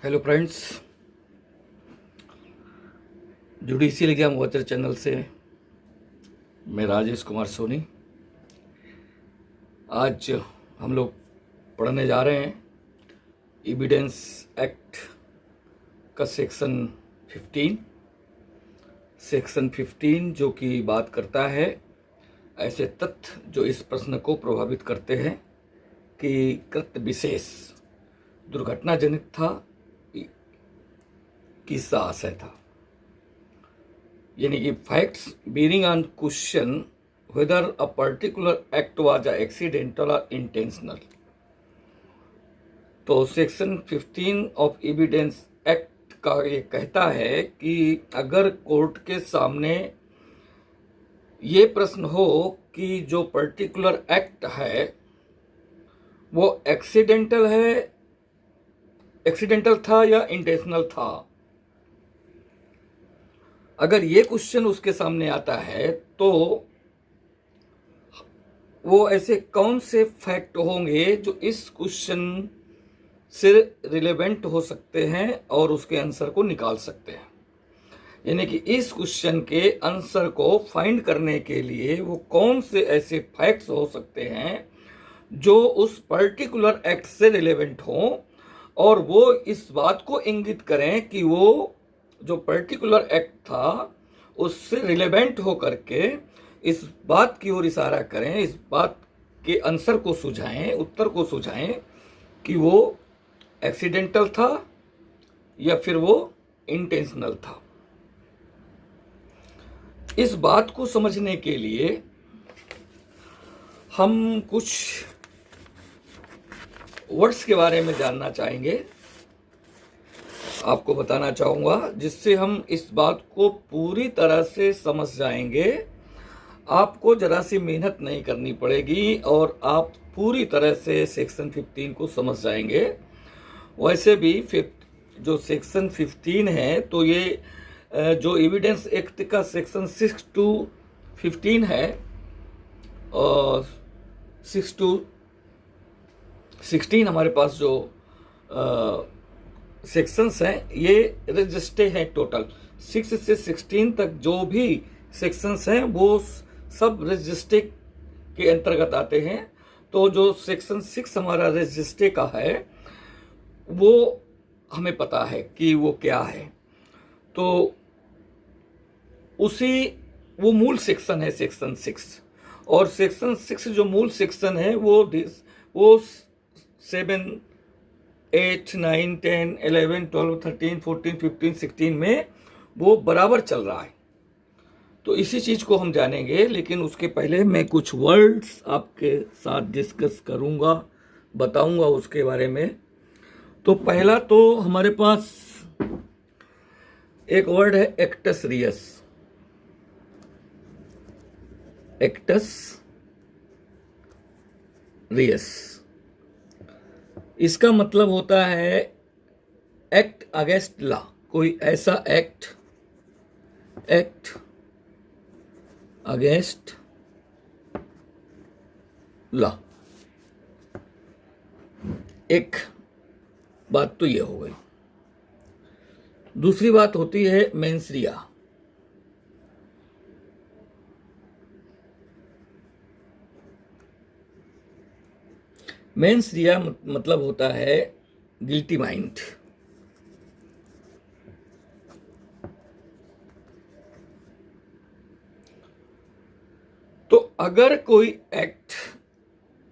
Hello friends, judicial exam watcher channel से मैं राजेश कुमार सोनी। आज हम लोग पढ़ने जा रहे हैं एविडेंस एक्ट का सेक्शन 15 जो कि बात करता है ऐसे तथ्य जो इस प्रश्न को प्रभावित करते हैं कि कृत्य विशेष दुर्घटनाजनित था कि साहस था, यानी कि facts bearing on question whether a particular act was accidental or intentional। तो सेक्शन 15 ऑफ एविडेंस एक्ट का ये कहता है कि अगर कोर्ट के सामने ये प्रश्न हो कि जो पर्टिकुलर एक्ट है वो एक्सीडेंटल था या इंटेंशनल था, अगर ये क्वेश्चन उसके सामने आता है तो वो ऐसे कौन से फैक्ट होंगे जो इस क्वेश्चन से रिलेवेंट हो सकते हैं और उसके आंसर को निकाल सकते हैं। यानी कि इस क्वेश्चन के आंसर को फाइंड करने के लिए वो कौन से ऐसे फैक्ट्स हो सकते हैं जो उस पर्टिकुलर एक्ट से रिलेवेंट हों और वो इस बात को इंगित करें कि वो जो पर्टिकुलर एक्ट था उससे रिलेवेंट हो करके इस बात की ओर इशारा करें, इस बात के आंसर को सुझाएं, उत्तर को सुझाएं कि वो एक्सीडेंटल था या फिर वो इंटेंशनल था। इस बात को समझने के लिए हम कुछ वर्ड्स के बारे में जानना चाहेंगे, आपको बताना चाहूँगा, जिससे हम इस बात को पूरी तरह से समझ जाएंगे। आपको जरा सी मेहनत नहीं करनी पड़ेगी और आप पूरी तरह से सेक्शन 15 को समझ जाएंगे। वैसे भी जो सेक्शन 15 है तो ये जो एविडेंस एक्ट का सेक्शन 6 to 15 है और 6 to 16 हमारे पास जो सेक्शंस हैं ये रजिस्टर हैं। टोटल 6 से 16 तक जो भी सेक्शंस हैं वो सब रजिस्टर के अंतर्गत आते हैं। तो जो सेक्शन 6 हमारा रजिस्टर का है वो हमें पता है कि वो क्या है, तो वो मूल सेक्शन है सेक्शन 6। और सेक्शन 6 जो मूल सेक्शन है वो 7, 8, 9, 10, 11, 12, 13, 14, 15, 16 में वो बराबर चल रहा है। तो इसी चीज को हम जानेंगे, लेकिन उसके पहले मैं कुछ वर्ड्स आपके साथ डिस्कस करूंगा, बताऊंगा उसके बारे में। तो पहला तो हमारे पास एक वर्ड है एक्टस रियस। एक्टस रियस इसका मतलब होता है एक्ट अगेंस्ट लॉ। कोई ऐसा एक्ट अगेंस्ट लॉ। एक बात तो ये हो गई। दूसरी बात होती है मेंस रिया। मेंस रिया मतलब होता है गिल्टी माइंड। तो अगर कोई एक्ट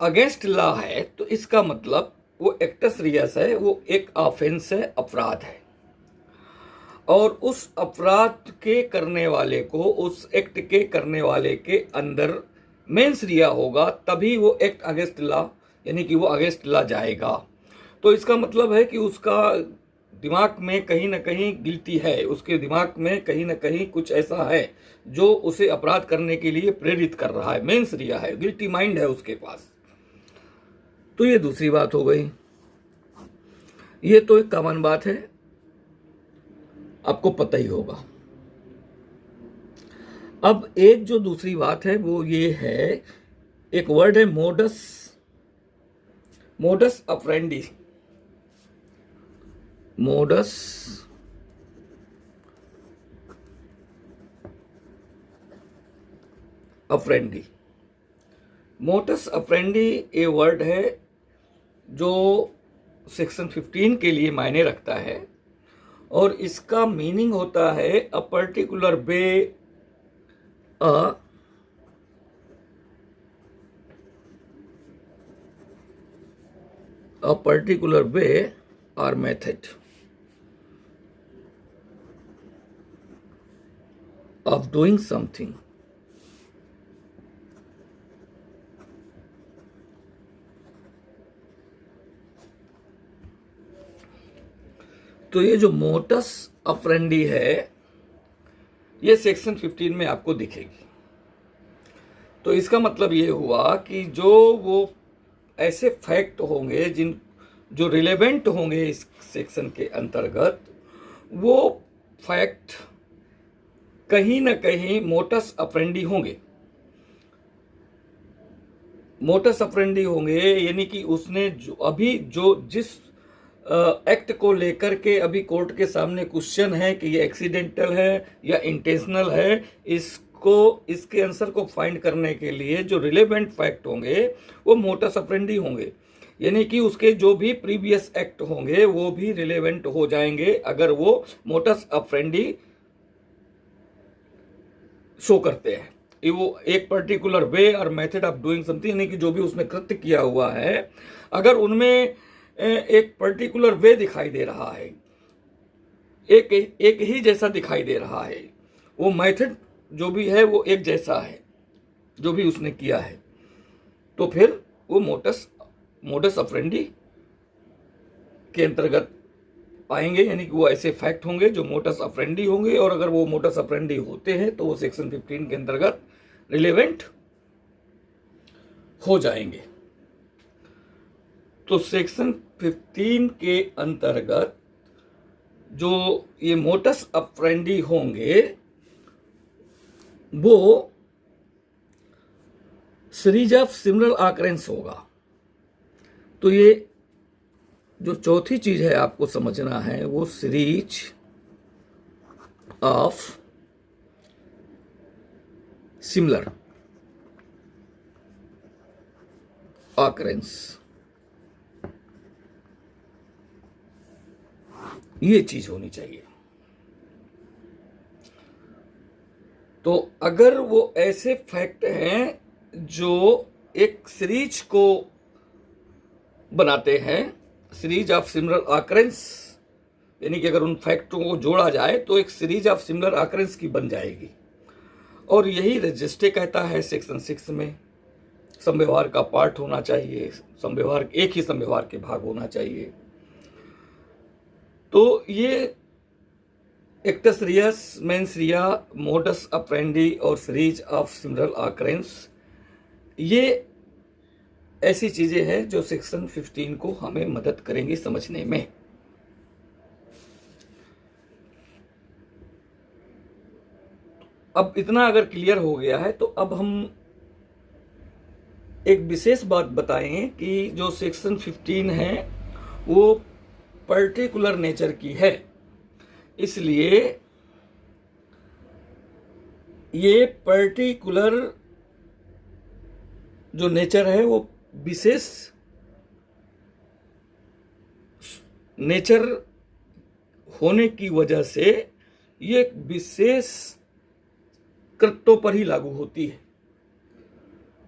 अगेंस्ट लॉ है तो इसका मतलब वो एक्टस रियस है, वो एक ऑफेंस है, अपराध है। और उस अपराध के करने वाले को, उस एक्ट के करने वाले के अंदर मेंस रिया होगा, तभी वो एक्ट अगेंस्ट लॉ यानी कि वो अगेंस्ट लॉ जाएगा। तो इसका मतलब है कि उसका दिमाग में कहीं ना कहीं गिल्टी है, उसके दिमाग में कहीं ना कहीं कुछ ऐसा है जो उसे अपराध करने के लिए प्रेरित कर रहा है। मेंस रिया है, गिल्टी माइंड है उसके पास। तो ये दूसरी बात हो गई। ये तो एक कॉमन बात है, आपको पता ही होगा। अब एक जो दूसरी बात है वो ये है, एक वर्ड है मोडस ऑपरेंडी। मोडस अफ्रेंडी। मोटस अफ्रेंडी ये वर्ड है जो सेक्शन 15 के लिए मायने रखता है और इसका मीनिंग होता है a particular way, a particular way or method of doing something। तो ये जो मोटस अफ्रेंडी है ये सेक्शन 15 में आपको दिखेगी। तो इसका मतलब ये हुआ कि जो वो ऐसे फैक्ट होंगे जो रिलेवेंट होंगे इस सेक्शन के अंतर्गत, वो फैक्ट कहीं ना कहीं मोटस अफ्रेंडी होंगे। मोटस अफ्रेंडी होंगे यानी कि उसने जिस एक्ट को लेकर के अभी कोर्ट के सामने क्वेश्चन है कि ये एक्सीडेंटल है या इंटेंशनल है, इसके आंसर को फाइंड करने के लिए जो रिलेवेंट फैक्ट होंगे वो मोटस अफ्रेंडी होंगे। यानी कि उसके जो भी प्रीवियस एक्ट होंगे वो भी रिलेवेंट हो जाएंगे अगर वो मोटस अफ्रेंडी शो करते हैं। वो एक पर्टिकुलर वे और मेथड ऑफ डूइंग समथिंग, यानी कि जो भी उसने कृत्य किया हुआ है अगर उनमें एक पर्टिकुलर वे दिखाई दे रहा है, एक ही जैसा दिखाई दे रहा है, वो मेथड जो भी है वो एक जैसा है जो भी उसने किया है, तो फिर वो मोडस अफ्रेंडी के अंतर्गत आएंगे। यानी कि वो ऐसे फैक्ट होंगे जो मोटस अफ्रेंडी होंगे और अगर वो मोटस अफ्रेंडी होते हैं तो वो सेक्शन 15 के अंतर्गत रिलेवेंट हो जाएंगे। तो सेक्शन 15 के अंतर्गत जो ये मोटस अफ्रेंडी होंगे वो सीरीज ऑफ सिमिलर ऑकरेंस होगा। तो ये जो चौथी चीज है आपको समझना है वो सीरीज ऑफ सिमिलर ऑकरेंस, ये चीज होनी चाहिए। तो अगर वो ऐसे फैक्ट हैं जो एक सीरीज को बनाते हैं, सीरीज ऑफ सिमिलर ऑकरेंस, यानी कि अगर उन फैक्टों को जोड़ा जाए तो एक सीरीज ऑफ सिमिलर ऑकरेंस की बन जाएगी। और यही रजिस्ट्रे कहता है सेक्शन 6 में संव्यवहार का पार्ट होना चाहिए, संव्यवहार एक ही संव्यवहार के भाग होना चाहिए। तो ये एक्टस रियस, मेंस रिया, मोडस अफ्रेंडी और सीरीज ऑफ सिमिलर ऑकरेंस, ये ऐसी चीजें हैं जो सेक्शन 15 को हमें मदद करेंगी समझने में। अब इतना अगर क्लियर हो गया है तो अब हम एक विशेष बात बताएं कि जो सेक्शन 15 है वो पर्टिकुलर नेचर की है, इसलिए ये पर्टिकुलर जो नेचर है वो विशेष नेचर होने की वजह से ये विशेष कृत्यों पर ही लागू होती है।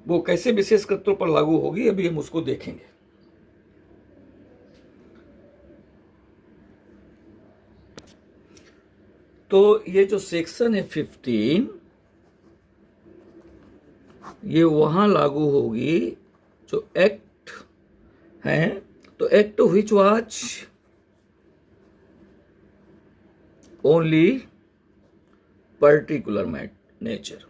वो कैसे विशेष कृत्यों पर लागू होगी अभी हम उसको देखेंगे। तो ये जो सेक्शन है 15, ये वहां लागू होगी जो एक्ट है। तो act which was only particular nature.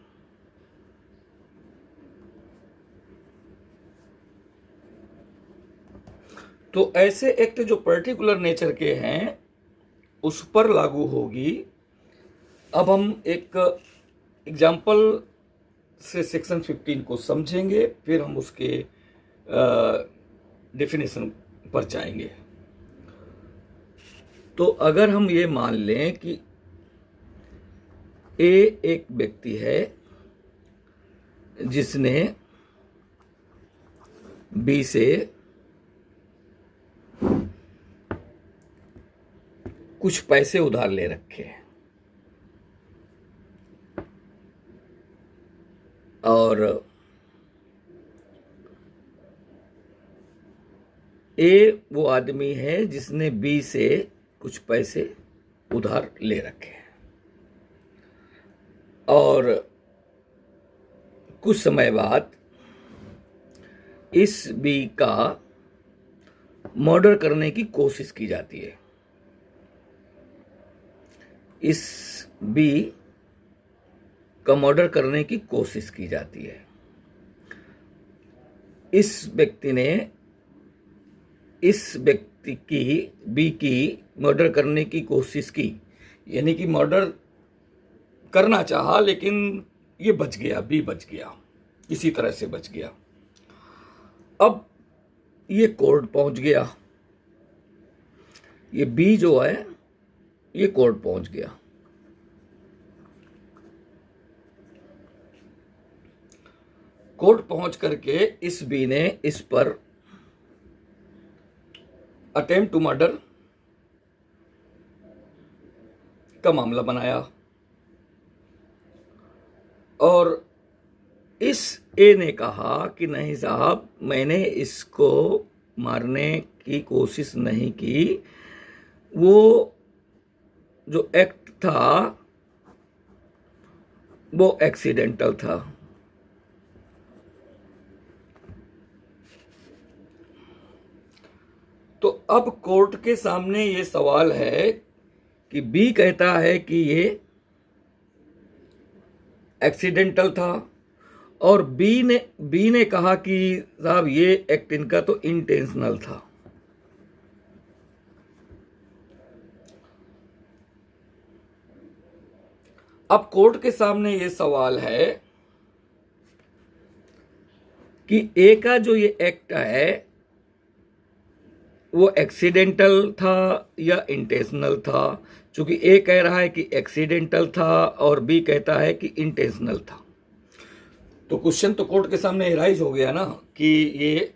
तो ऐसे एक्ट जो पर्टिकुलर नेचर के हैं उस पर लागू होगी। अब हम एक एग्जाम्पल से सेक्शन 15 को समझेंगे, फिर हम उसके डेफिनेशन पर जाएंगे। तो अगर हम ये मान लें कि ए एक व्यक्ति है जिसने बी से कुछ पैसे उधार ले रखे हैं और ए वो आदमी है जिसने बी से कुछ पैसे उधार ले रखे हैं और कुछ समय बाद इस बी का मर्डर करने की कोशिश की जाती है। इस बी का मर्डर करने की कोशिश की जाती है। इस व्यक्ति ने इस व्यक्ति की बी की मर्डर करने की कोशिश की, यानी कि मर्डर करना चाहा, लेकिन ये बच गया, बी बच गया, इसी तरह से बच गया। अब ये कोर्ट पहुंच गया, ये बी जो है ये कोर्ट पहुंच गया। कोर्ट पहुंच करके इस बी ने इस पर अटेम्प्ट टू मर्डर का मामला बनाया और इस ए ने कहा कि नहीं साहब, मैंने इसको मारने की कोशिश नहीं की, वो जो एक्ट था वो एक्सीडेंटल था। तो अब कोर्ट के सामने ये सवाल है कि बी कहता है कि ये एक्सीडेंटल था और बी ने कहा कि साहब ये एक्ट इनका तो इंटेंशनल था। अब कोर्ट के सामने ये सवाल है कि ए का जो ये एक्ट है वो एक्सीडेंटल था या इंटेंशनल था। चूंकि ए कह रहा है कि एक्सीडेंटल था और बी कहता है कि इंटेंशनल था, तो क्वेश्चन तो कोर्ट के सामने राइज हो गया ना कि ये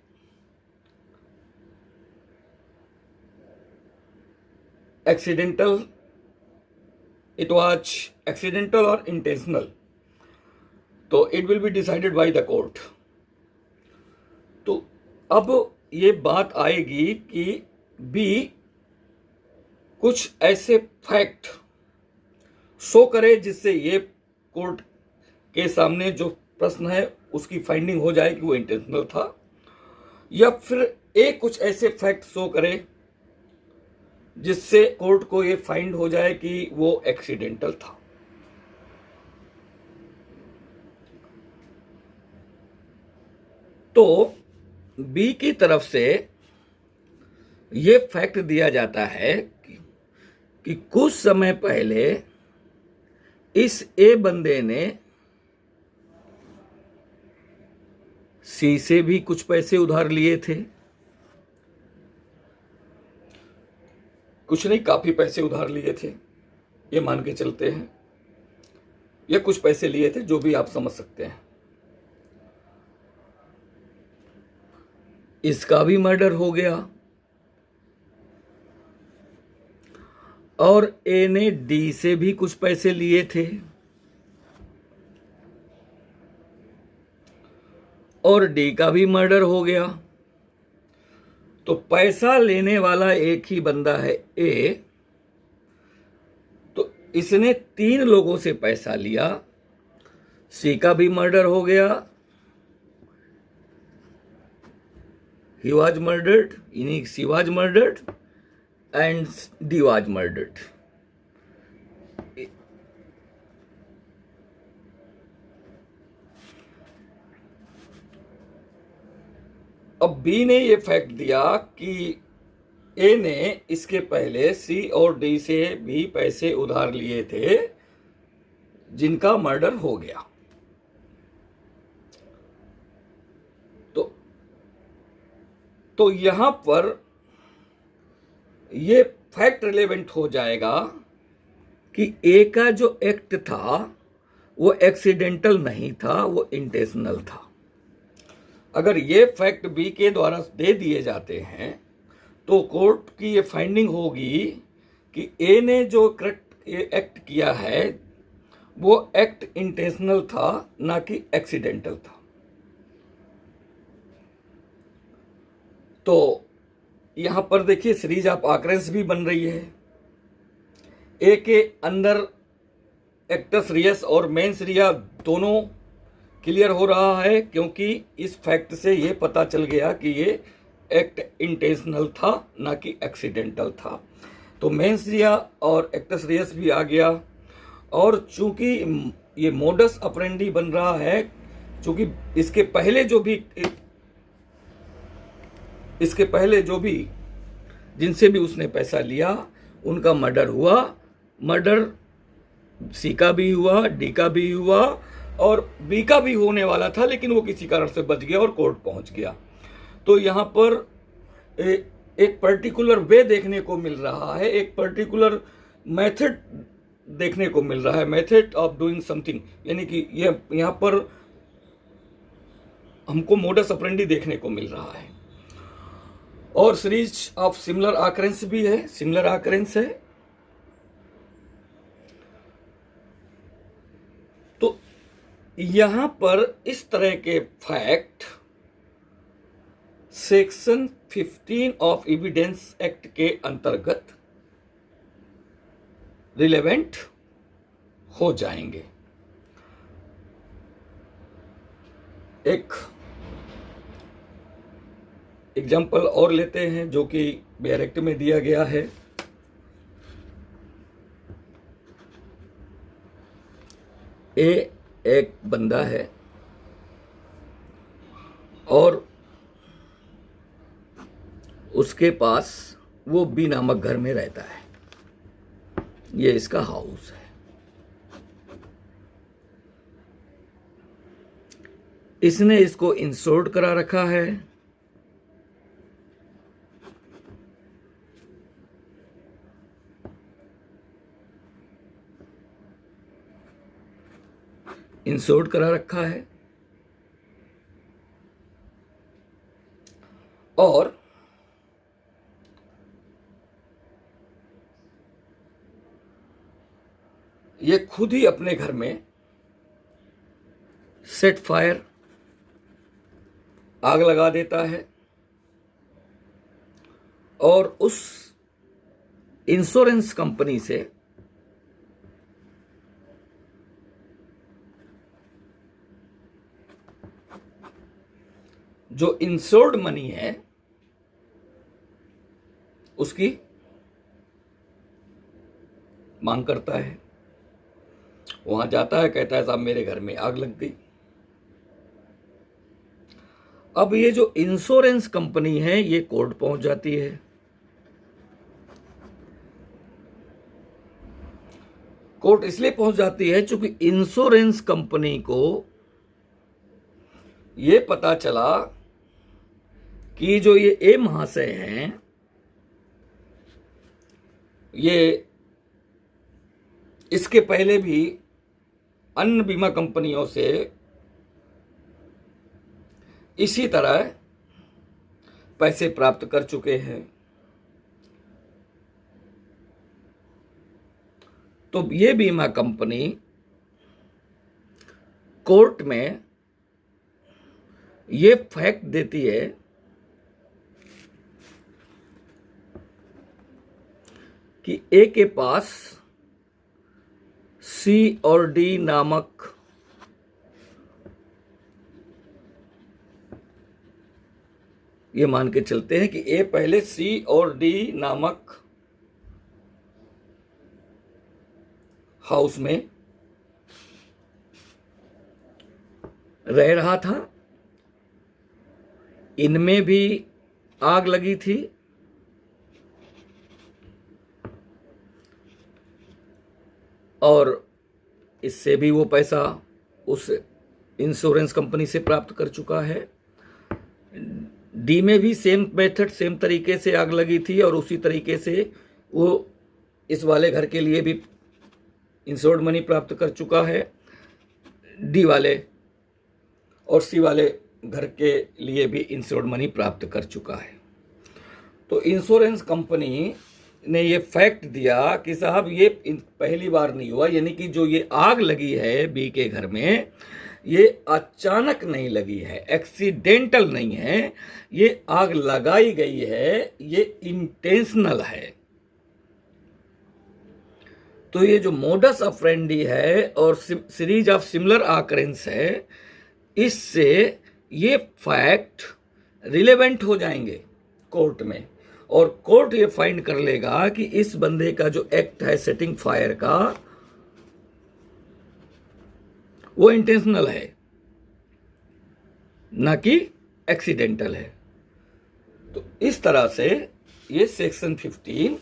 एक्सीडेंटल, इट वाज एक्सीडेंटल और इंटेंशनल, तो it will be decided by the court. तो अब ये बात आएगी कि बी कुछ ऐसे फैक्ट शो करे जिससे ये कोर्ट के सामने जो प्रश्न है उसकी फाइंडिंग हो जाए कि वो इंटेंशनल था, या फिर ए कुछ ऐसे फैक्ट शो करे जिससे कोर्ट को ये फाइंड हो जाए कि वो एक्सीडेंटल था। तो बी की तरफ से ये फैक्ट दिया जाता है कि कुछ समय पहले इस ए बंदे ने सी से भी कुछ पैसे उधार लिए थे, कुछ नहीं काफी पैसे उधार लिए थे, ये मान के चलते हैं, या कुछ पैसे लिए थे, जो भी आप समझ सकते हैं। इसका भी मर्डर हो गया और ए ने डी से भी कुछ पैसे लिए थे और डी का भी मर्डर हो गया। तो पैसा लेने वाला एक ही बंदा है ए, तो इसने 3 लोगों से पैसा लिया, सी का भी मर्डर हो गया, he was murdered, she was murdered and D was murdered. अब बी ने ये फैक्ट दिया कि ए ने इसके पहले सी और डी से भी पैसे उधार लिए थे जिनका मर्डर हो गया। तो यहां पर ये फैक्ट रिलेवेंट हो जाएगा कि ए का जो एक्ट था वो एक्सीडेंटल नहीं था, वो इंटेंशनल था। अगर ये फैक्ट बी के द्वारा दे दिए जाते हैं तो कोर्ट की ये फाइंडिंग होगी कि ए ने जो करेक्ट एक्ट किया है वो एक्ट इंटेंशनल था, ना कि एक्सीडेंटल था। तो यहां पर देखिए सीरीज ऑफ ऑकरेंस भी बन रही है। ए के अंदर एक्टस रियस और मेंस रिया दोनों क्लियर हो रहा है, क्योंकि इस फैक्ट से ये पता चल गया कि ये एक्ट इंटेंशनल था, ना कि एक्सीडेंटल था। तो मेंस रिया और एक्टस रियस भी आ गया। और चूंकि ये मोडस ऑपरेंडी बन रहा है, चूंकि इसके पहले जो भी जिनसे भी उसने पैसा लिया उनका मर्डर हुआ। मर्डर सी का भी हुआ, डी का भी हुआ और बी का भी होने वाला था, लेकिन वो किसी कारण से बच गया और कोर्ट पहुंच गया। तो यहाँ पर एक पर्टिकुलर वे देखने को मिल रहा है, एक पर्टिकुलर मेथड देखने को मिल रहा है, मेथड ऑफ डूइंग समथिंग, यानी कि ये यहाँ पर हमको मोडस ऑपरेंडी देखने को मिल रहा है। और सीरीज ऑफ सिमिलर ऑकरेंस भी है, सिमिलर ऑकरेंस है। तो यहां पर इस तरह के fact section 15 of evidence act के अंतर्गत रिलेवेंट हो जाएंगे। एक एग्जाम्पल और लेते हैं जो कि बेयर एक्ट में दिया गया है। ए एक बंदा है और उसके पास वो बी नामक घर में रहता है, ये इसका हाउस है। इसने इसको इंश्योर्ड करा रखा है। इंश्योर्ड करा रखा है और ये खुद ही अपने घर में सेट फायर, आग लगा देता है और उस इंश्योरेंस कंपनी से जो इंश्योर्ड मनी है उसकी मांग करता है। वहां जाता है, कहता है साहब मेरे घर में आग लग गई। अब ये जो इंश्योरेंस कंपनी है ये कोर्ट पहुंच जाती है। कोर्ट इसलिए पहुंच जाती है क्योंकि इंश्योरेंस कंपनी को ये पता चला कि जो ये ए महाशय हैं ये इसके पहले भी अन्य बीमा कंपनियों से इसी तरह पैसे प्राप्त कर चुके हैं। तो ये बीमा कंपनी कोर्ट में ये फैक्ट देती है कि ए के पास सी और डी नामक ये मान के चलते हैं कि ए पहले सी और डी नामक हाउस में रह रहा था। इनमें भी आग लगी थी और इससे भी वो पैसा उस इंश्योरेंस कंपनी से प्राप्त कर चुका है। डी में भी सेम मेथड, सेम तरीके से आग लगी थी और उसी तरीके से वो इस वाले घर के लिए भी इंश्योर्ड मनी प्राप्त कर चुका है, डी वाले और सी वाले घर के लिए भी इंश्योर्ड मनी प्राप्त कर चुका है। तो इंश्योरेंस कंपनी ने ये फैक्ट दिया कि साहब ये पहली बार नहीं हुआ, यानी कि जो ये आग लगी है बी के घर में, ये अचानक नहीं लगी है, एक्सीडेंटल नहीं है, ये आग लगाई गई है, ये इंटेंशनल है। तो ये जो मोडस ऑपरेंडी है और सीरीज ऑफ सिमिलर ऑकरेंस है, इससे ये फैक्ट रिलेवेंट हो जाएंगे कोर्ट में, और कोर्ट ये फाइंड कर लेगा कि इस बंदे का जो एक्ट है सेटिंग फायर का, वो इंटेंशनल है, ना कि एक्सीडेंटल है। तो इस तरह से ये सेक्शन 15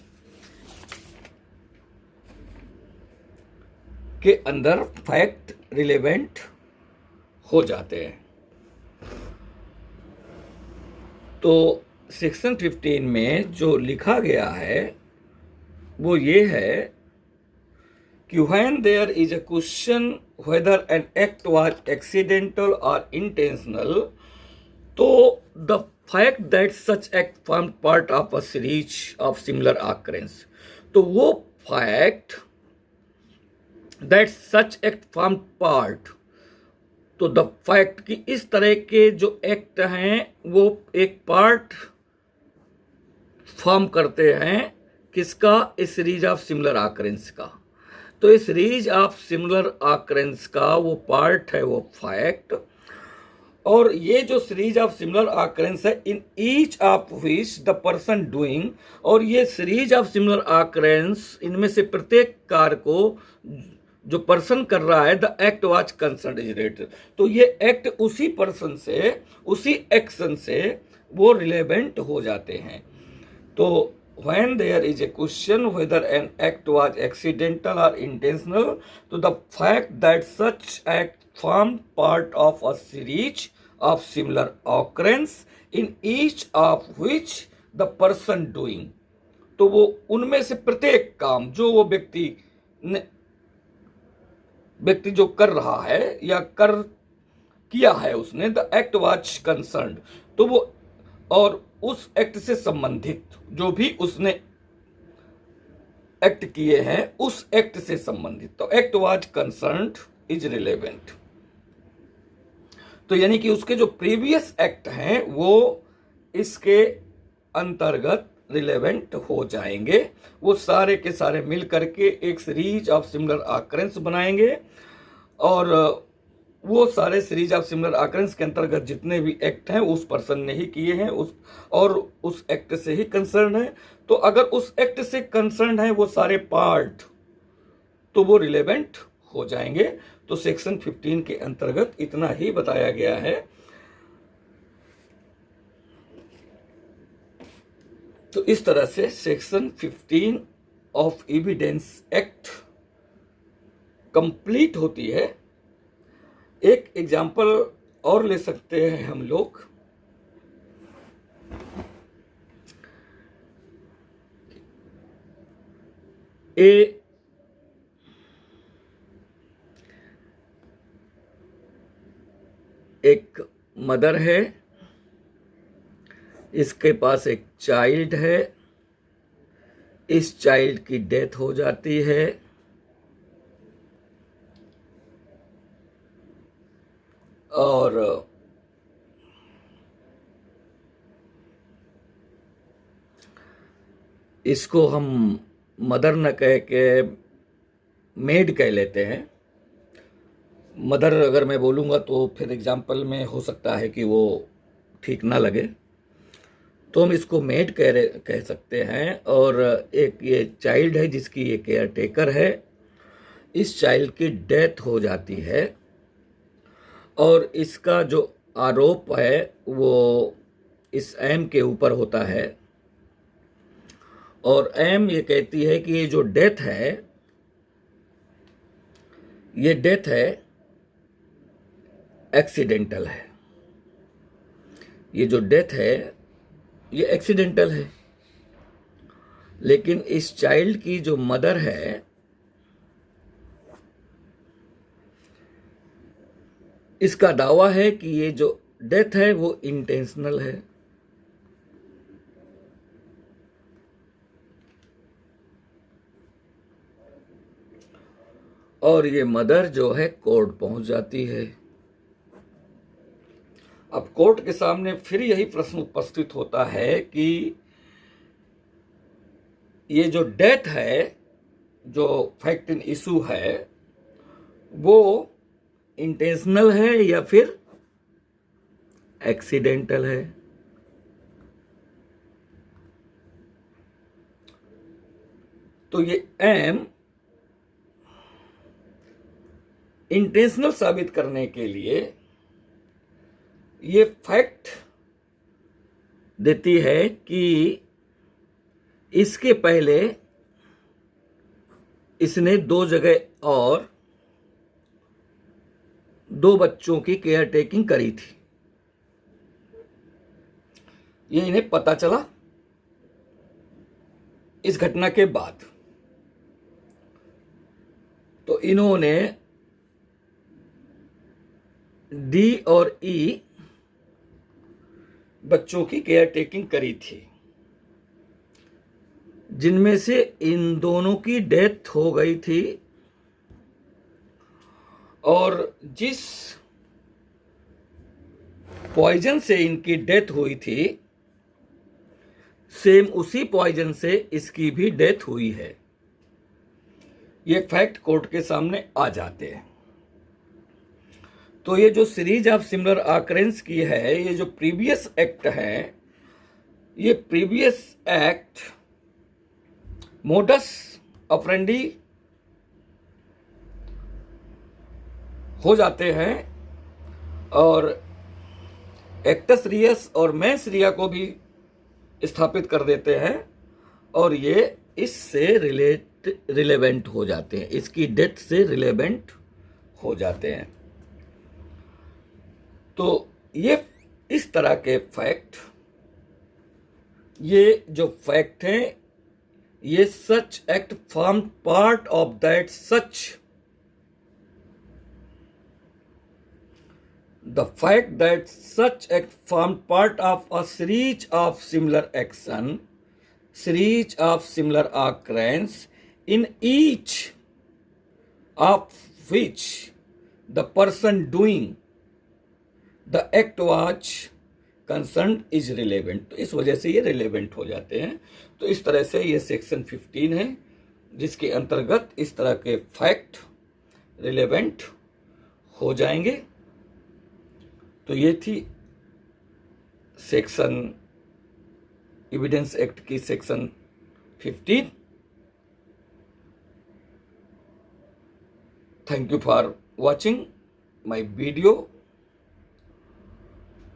के अंदर फैक्ट रिलेवेंट हो जाते हैं। तो सेक्शन 15 में जो लिखा गया है वो ये है कि when there is a question whether an act was accidental or intentional, तो the fact that such act formed part of a series of similar occurrence, तो वो fact that such act formed part, तो the fact कि इस तरह के जो act हैं वो एक पार्ट फॉर्म करते हैं किसका, इस सीरीज ऑफ सिमिलर ऑकरेंस का। तो इस सीरीज ऑफ सिमिलर ऑकरेंस का वो पार्ट है वो फैक्ट, और ये जो सीरीज ऑफ सिमिलर ऑकरेंस है in each of which the person doing, और ये सीरीज ऑफ सिमिलर ऑकरेंस इनमें से प्रत्येक कार्य को जो पर्सन कर रहा है, the act was concern is related, तो ये एक्ट उसी पर्सन से, उसी एक्शन से वो रिलेवेंट हो जाते हैं। तो when there is a question whether an act was accidental or intentional, तो the fact that such act formed part of a series of similar occurrence in each of which the person doing, तो वो उनमें से प्रत्येक काम जो वो व्यक्ति जो कर रहा है या किया है उसने, द एक्ट वाज कंसर्न्ड, तो वो और उस एक्ट से संबंधित जो भी उसने एक्ट किए हैं उस एक्ट से संबंधित, तो act was concerned is relevant. तो यानी कि उसके जो प्रीवियस एक्ट हैं वो इसके अंतर्गत रिलेवेंट हो जाएंगे, वो सारे के सारे मिल करके एक सीरीज ऑफ सिमिलर ऑकरेंस बनाएंगे, और वो सारे सीरीज ऑफ सिमिलर ऑकरेंस के अंतर्गत जितने भी एक्ट हैं उस पर्सन ने ही किए हैं, उस एक्ट से ही कंसर्न है। तो अगर उस एक्ट से कंसर्न है वो सारे पार्ट, तो वो रिलेवेंट हो जाएंगे। तो सेक्शन 15 के अंतर्गत इतना ही बताया गया है। तो इस तरह से section 15 of evidence act complete होती है। एक एग्जाम्पल और ले सकते हैं हम लोग। एक मदर है, इसके पास एक चाइल्ड है, इस चाइल्ड की डेथ हो जाती है, और इसको हम मदर न कह के मेड कह लेते हैं। मदर अगर मैं बोलूँगा तो फिर एग्जाम्पल में हो सकता है कि वो ठीक ना लगे, तो हम इसको मेड कह सकते हैं। और एक ये चाइल्ड है जिसकी ये केयर टेकर है, इस चाइल्ड की डेथ हो जाती है, और इसका जो आरोप है वो इस एम के ऊपर होता है, और एम ये कहती है कि ये जो डेथ है, ये डेथ है एक्सीडेंटल है, ये जो डेथ है ये एक्सीडेंटल है। लेकिन इस चाइल्ड की जो मदर है, इसका दावा है कि ये जो डेथ है वो इंटेंशनल है। और ये मदर जो है कोर्ट पहुंच जाती है। अब कोर्ट के सामने फिर यही प्रश्न उपस्थित होता है कि ये जो डेथ है, जो फैक्ट इन इशू है, वो इंटेंशनल है या फिर एक्सीडेंटल है। तो ये एम इंटेंशनल साबित करने के लिए ये फैक्ट देती है कि इसके पहले इसने 2 जगह और 2 बच्चों की केयर टेकिंग करी थी। ये इन्हें पता चला इस घटना के बाद। तो इन्होंने डी और ई बच्चों की केयर टेकिंग करी थी, जिनमें से इन दोनों की डेथ हो गई थी। और जिस पॉइजन से इनकी डेथ हुई थी, सेम उसी पॉइजन से इसकी भी डेथ हुई है। ये फैक्ट कोर्ट के सामने आ जाते हैं। तो ये जो सीरीज ऑफ सिमिलर ऑकरेंस की है, ये जो प्रीवियस एक्ट है, ये प्रीवियस एक्ट मोडस ऑपरेंडी हो जाते हैं और एक्टस रियस और मेंस रिया को भी स्थापित कर देते हैं, और ये इससे रिलेवेंट हो जाते हैं, इसकी डेथ से रिलेवेंट हो जाते हैं। तो ये इस तरह के फैक्ट, ये जो फैक्ट हैं, ये such act form part of that such the fact that such act formed part of a series of similar action, series of similar occurrence, in each of which the person doing the act was concerned is relevant। तो इस वजह से ये relevant हो जाते हैं। तो इस तरह से ये सेक्शन 15 है, जिसके अंतर्गत इस तरह के फैक्ट relevant हो जाएंगे। तो ये थी सेक्शन एविडेंस एक्ट की section 15। Thank you for watching my video.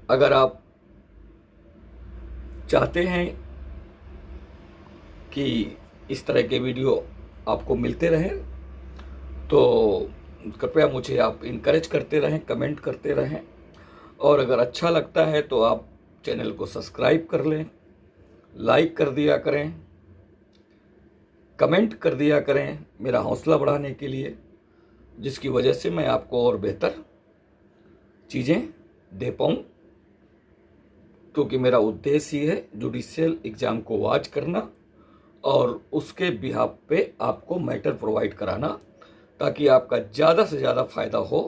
अगर आप चाहते हैं कि इस तरह के वीडियो आपको मिलते रहें, तो कृपया मुझे आप इनकरेज करते रहें, कमेंट करते रहें, और अगर अच्छा लगता है तो आप चैनल को सब्सक्राइब कर लें, लाइक कर दिया करें, कमेंट कर दिया करें मेरा हौसला बढ़ाने के लिए, जिसकी वजह से मैं आपको और बेहतर चीज़ें दे पाऊँ। क्योंकि मेरा उद्देश्य ही है जुडिशियल एग्ज़ाम को वॉच करना और उसके बिहाफ पे आपको मैटर प्रोवाइड कराना, ताकि आपका ज़्यादा से ज़्यादा फ़ायदा हो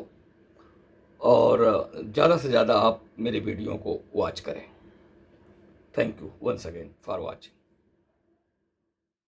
और ज़्यादा से ज़्यादा आप मेरे वीडियो को वॉच करें। Thank you once again for watching.